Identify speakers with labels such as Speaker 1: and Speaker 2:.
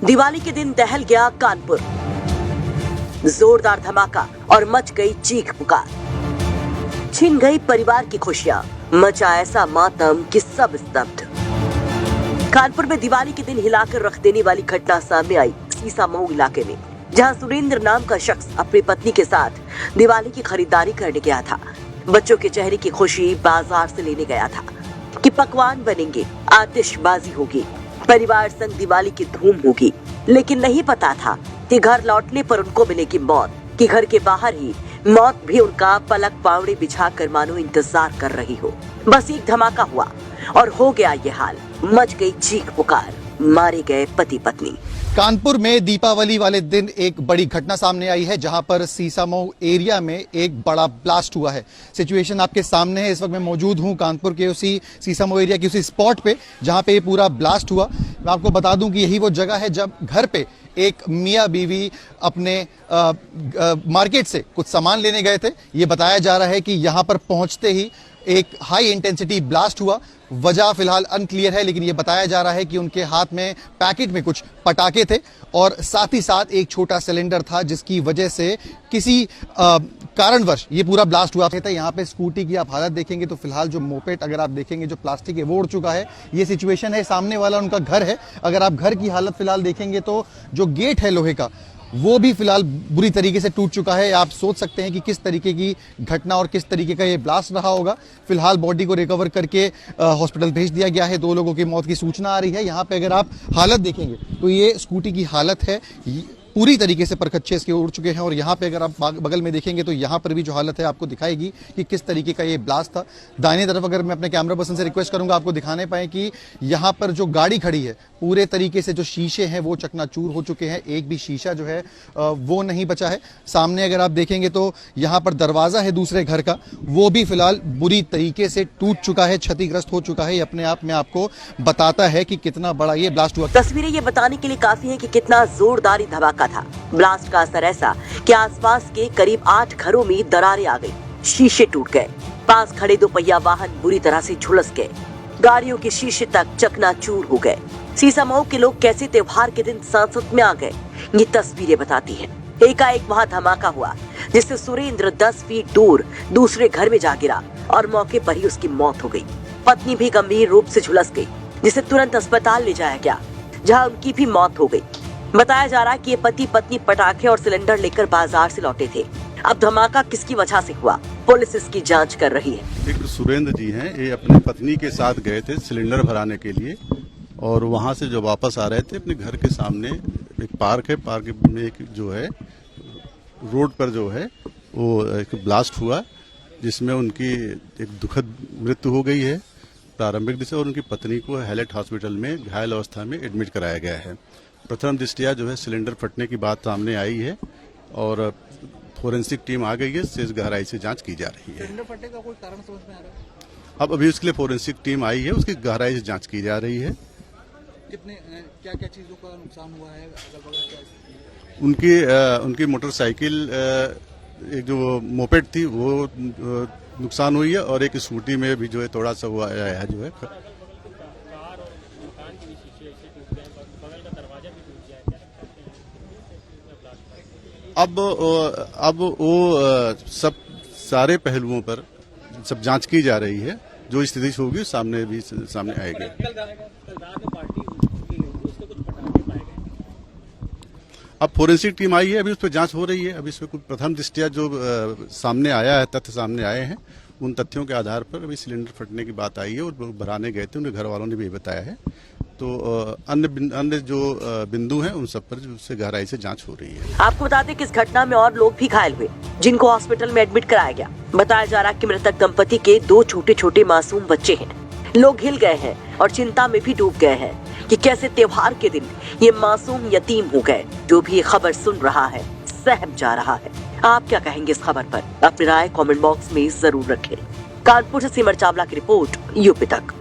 Speaker 1: दिवाली के दिन दहल गया कानपुर, जोरदार धमाका और मच गई चीख पुकार, छिन गई परिवार की खुशियां, मचा ऐसा मातम कि सब स्तब्ध। कानपुर में दिवाली के दिन हिलाकर रख देने वाली घटना सामने आई सीसामऊ इलाके में, जहां सुरेंद्र नाम का शख्स अपनी पत्नी के साथ दिवाली की खरीदारी करने गया था। बच्चों के चेहरे की खुशी बाजार से लेने गया था कि पकवान बनेंगे, आतिशबाजी होगी, परिवार संग दिवाली की धूम होगी। लेकिन नहीं पता था कि घर लौटने पर उनको मिलेगी मौत, कि घर के बाहर ही मौत भी उनका पलक पावड़े बिछाकर मानो इंतजार कर रही हो। बस एक धमाका हुआ और हो गया ये हाल, मच गई चीख पुकार, मारे गए पति पत्नी।
Speaker 2: कानपुर में दीपावली वाले दिन एक बड़ी घटना सामने आई है, जहां पर सीसामऊ एरिया में एक बड़ा ब्लास्ट हुआ है। सिचुएशन आपके सामने है। इस वक्त मैं मौजूद हूं कानपुर के उसी सीसामऊ एरिया की उसी स्पॉट पे जहां पे ये पूरा ब्लास्ट हुआ। मैं आपको बता दूं कि यही वो जगह है जब घर पे एक मियाँ बीवी अपने मार्केट से कुछ सामान लेने गए थे। ये बताया जा रहा है कि यहाँ पर पहुंचते ही एक हाई इंटेंसिटी ब्लास्ट हुआ। वजह फिलहाल अनक्लियर है, लेकिन ये बताया जा रहा है कि उनके हाथ में पैकेट में कुछ पटाखे थे और साथ ही साथ एक छोटा सिलेंडर था, जिसकी वजह से किसी कारणवश ये पूरा ब्लास्ट हुआ था। यहाँ पे स्कूटी की आप हालत देखेंगे तो फिलहाल जो मोपेट अगर आप देखेंगे जो प्लास्टिक है वो उड़ चुका है। ये सिचुएशन है। सामने वाला उनका घर है। अगर आप घर की हालत फिलहाल देखेंगे तो जो गेट है लोहे का वो भी फिलहाल बुरी तरीके से टूट चुका है। आप सोच सकते हैं कि किस तरीके की घटना और किस तरीके का ये ब्लास्ट रहा होगा। फिलहाल बॉडी को रिकवर करके हॉस्पिटल भेज दिया गया है। 2 लोगों की मौत की सूचना आ रही है। यहाँ पे अगर आप हालत देखेंगे तो ये स्कूटी की हालत है, पूरी तरीके से परखच्चे इसके उड़ चुके हैं। और यहाँ पे अगर आप बगल में देखेंगे तो यहाँ पर भी जो हालत है आपको दिखाएगी कि किस तरीके का ये ब्लास्ट था। दाहिने तरफ अगर मैं अपने कैमरा पर्सन से रिक्वेस्ट करूंगा आपको दिखाने पाए कि यहाँ पर जो गाड़ी खड़ी है पूरे तरीके से जो शीशे हैं वो चकनाचूर हो चुके हैं। एक भी शीशा जो है वो नहीं बचा है। सामने अगर आप देखेंगे तो यहाँ पर दरवाजा है दूसरे घर का, वो भी फिलहाल बुरी तरीके से टूट चुका है, क्षतिग्रस्त हो चुका है। ये अपने आप में आपको बताता है कि कितना बड़ा ये ब्लास्ट हुआ।
Speaker 1: तस्वीरें ये बताने के लिए काफी है कि कितना जोरदार धमाका था। ब्लास्ट का असर ऐसा कि आसपास के करीब 8 घरों में दरारें आ गई, शीशे टूट गए, पास खड़े 2 पहिया वाहन बुरी तरह से झुलस गए, गाड़ियों के शीशे तक चकनाचूर हो गए। सीसामऊ के लोग कैसे त्योहार के दिन सांसद में आ गए, ये तस्वीरें बताती हैं। एकाएक वहां धमाका हुआ जिससे सुरेंद्र 10 फीट दूर दूसरे घर में जा गिरा और मौके पर ही उसकी मौत हो गई। पत्नी भी गंभीर रूप से झुलस गई, जिसे तुरंत अस्पताल ले जाया गया, जहां उनकी भी मौत हो गई। बताया जा रहा है कि ये पति पत्नी पटाखे और सिलेंडर लेकर बाजार से लौटे थे। अब धमाका किसकी वजह से हुआ, पुलिस इसकी जांच कर रही है।
Speaker 3: एक सुरेंद्र जी हैं, ये अपनी पत्नी के साथ गए थे सिलेंडर भराने के लिए और वहां से जो वापस आ रहे थे अपने घर के सामने एक पार्क है, पार्क में एक जो है रोड पर जो है वो एक ब्लास्ट हुआ, जिसमें उनकी एक दुखद मृत्यु हो गई है प्रारंभिक दृष्टि, और उनकी पत्नी को हैलेट हॉस्पिटल में घायल अवस्था में एडमिट कराया गया है। प्रथम दृष्टया जो है सिलेंडर फटने की बात सामने आई है और फोरेंसिक टीम आ गई है, शेष गहराई से जांच की जा रही है।
Speaker 4: सिलेंडर फटने का कोई कारण समझ में आ रहा है?
Speaker 3: अब अभी उसके लिए फोरेंसिक टीम आई है, उसकी गहराई से जांच की जा रही है।
Speaker 4: कितने क्या क्या चीजों का नुकसान हुआ है? क्या
Speaker 3: उनकी मोटरसाइकिल एक जो मोपेड थी वो नुकसान हुई है और एक स्कूटी में भी जो है थोड़ा सा हुआ है जो है। अब वो सब सारे पहलुओं पर सब जांच की जा रही है। जो स्थिति होगी सामने आएगी। अब फोरेंसिक टीम आई है, अभी उस पर जांच हो रही है। अभी इसमें कुछ प्रथम दृष्टया जो सामने आया है, तथ्य सामने आए हैं, उन तथ्यों के आधार पर अभी सिलेंडर फटने की बात आई है और भराने गए थे, उनके घर वालों ने भी बताया है। तो अन्य जो बिंदु हैं उन सब पर उससे गहराई से जांच हो रही है।
Speaker 1: आपको बता दें कि इस घटना में और लोग भी घायल हुए, जिनको हॉस्पिटल में एडमिट कराया गया। बताया जा रहा है कि मृतक दंपति के 2 छोटे छोटे मासूम बच्चे हैं। लोग हिल गए हैं और चिंता में भी डूब गए हैं कि कैसे त्योहार के दिन ये मासूम यतीम हो गए। जो भी ये खबर सुन रहा है सहम जा रहा है। आप क्या कहेंगे इस खबर पर? अपनी राय कमेंट बॉक्स में जरूर रखें। कानपुर से सिमर चावला की रिपोर्ट, यूपी तक।